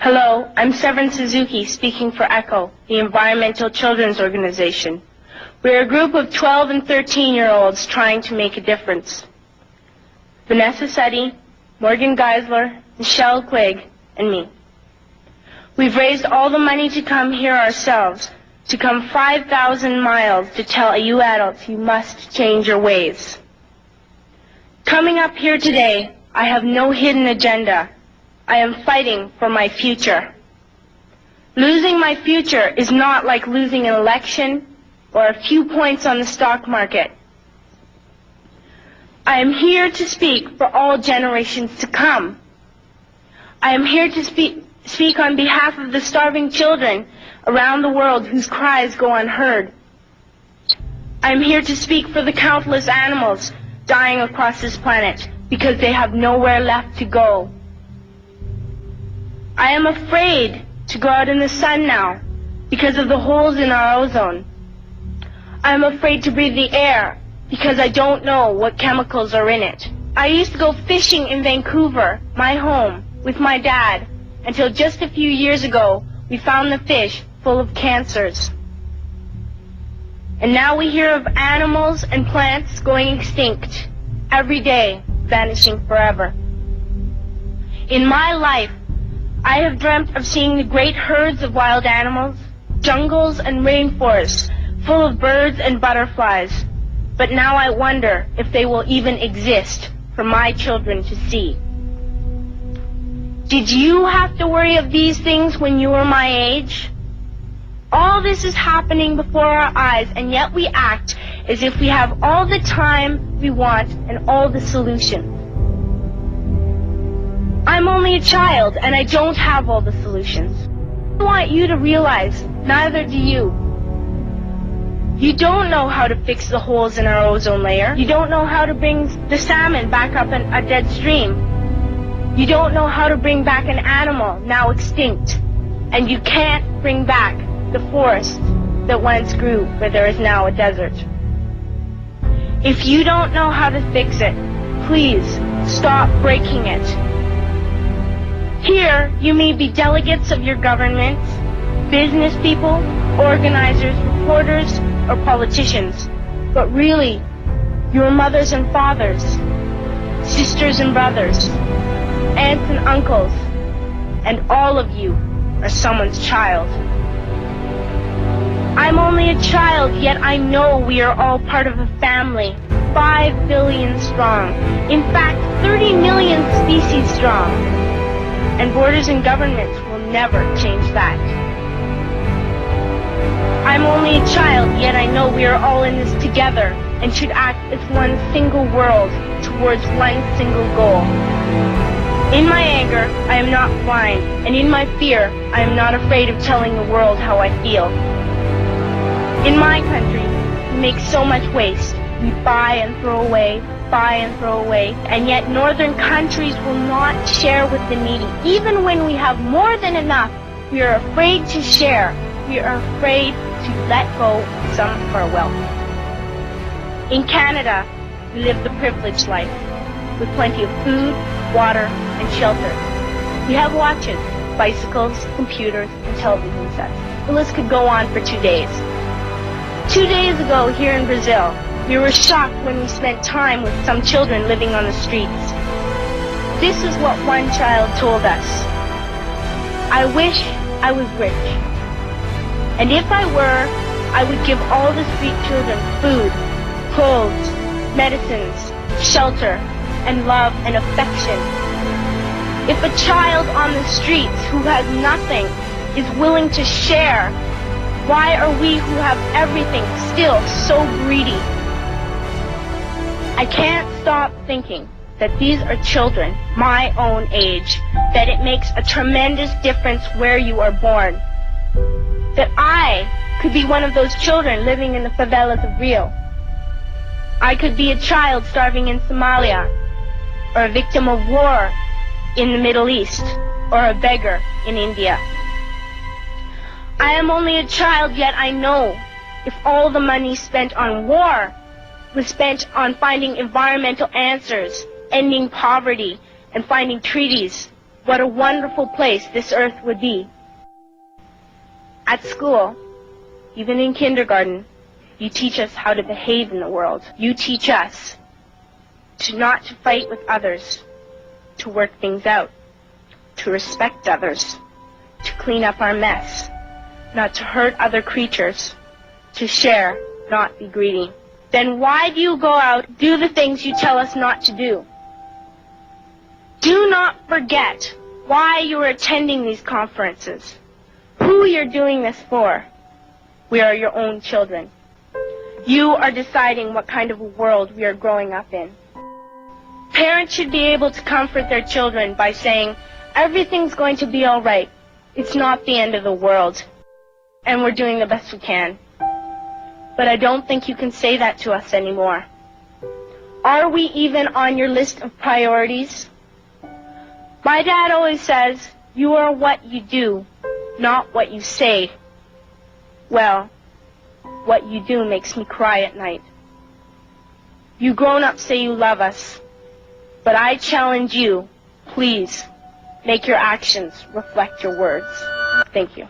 Hello, I'm Severin Suzuki speaking for ECHO, the Environmental Children's Organization. We're a group of 12 and 13-year-olds trying to make a difference. Vanessa Seti, Morgan Geisler, Michelle Quigg, and me. We've raised all the money to come here ourselves, to come 5,000 miles to tell you adults you must change your ways. Coming up here today, I have no hidden agenda. I am fighting for my future. Losing my future is not like losing an election or a few points on the stock market. I am here to speak for all generations to come. I am here to speak on behalf of the starving children around the world whose cries go unheard. I am here to speak for the countless animals dying across this planet because they have nowhere left to go. I am afraid to go out in the sun now because of the holes in our ozone. I am afraid to breathe the air because I don't know what chemicals are in it. I used to go fishing in Vancouver, my home, with my dad, until just a few years ago we found the fish full of cancers. And now we hear of animals and plants going extinct, every day vanishing forever. In my life, I have dreamt of seeing the great herds of wild animals, jungles and rainforests full of birds and butterflies. But now I wonder if they will even exist for my children to see. Did you have to worry of these things when you were my age? All this is happening before our eyes, and yet we act as if we have all the time we want and all the solutions. I'm only a child, and I don't have all the solutions. I want you to realize, neither do you. You don't know how to fix the holes in our ozone layer. You don't know how to bring the salmon back up in a dead stream. You don't know how to bring back an animal now extinct. And you can't bring back the forest that once grew where there is now a desert. If you don't know how to fix it, please stop breaking it. Here, you may be delegates of your governments, business people, organizers, reporters, or politicians, but really, your mothers and fathers, sisters and brothers, aunts and uncles, and all of you are someone's child. I'm only a child, yet I know we are all part of a family, 5 billion strong, in fact 30 million species strong. And borders and governments will never change that. I'm only a child, yet I know we are all in this together and should act as one single world towards one single goal. In my anger, I am not blind, and in my fear, I am not afraid of telling the world how I feel. In my country, we make so much waste. We buy and throw away, and yet northern countries will not share with the needy. Even when we have more than enough, we are afraid to share. We are afraid to let go of some of our wealth. In Canada, we live the privileged life, with plenty of food, water, and shelter. We have watches, bicycles, computers, and television sets. The list could go on for 2 days. 2 days ago, here in Brazil, we were shocked when we spent time with some children living on the streets. This is what one child told us. I wish I was rich. And if I were, I would give all the street children food, clothes, medicines, shelter, and love and affection. If a child on the streets who has nothing is willing to share, why are we who have everything still so greedy? I can't stop thinking that these are children my own age, that it makes a tremendous difference where you are born. That I could be one of those children living in the favelas of Rio. I could be a child starving in Somalia, or a victim of war in the Middle East, or a beggar in India. I am only a child, yet I know if all the money spent on war was spent on finding environmental answers, ending poverty, and finding treaties, what a wonderful place this earth would be. At school, even in kindergarten, you teach us how to behave in the world. You teach us not to fight with others, to work things out, to respect others, to clean up our mess, not to hurt other creatures, to share, not be greedy. Then why do you go out, do the things you tell us not to do? Do not forget why you are attending these conferences, who you're doing this for. We are your own children. You are deciding what kind of a world we are growing up in. Parents should be able to comfort their children by saying, everything's going to be all right. It's not the end of the world. And we're doing the best we can. But I don't think you can say that to us anymore. Are we even on your list of priorities? My dad always says, you are what you do, not what you say. Well, what you do makes me cry at night. You grown-ups say you love us, but I challenge you, please, make your actions reflect your words. Thank you.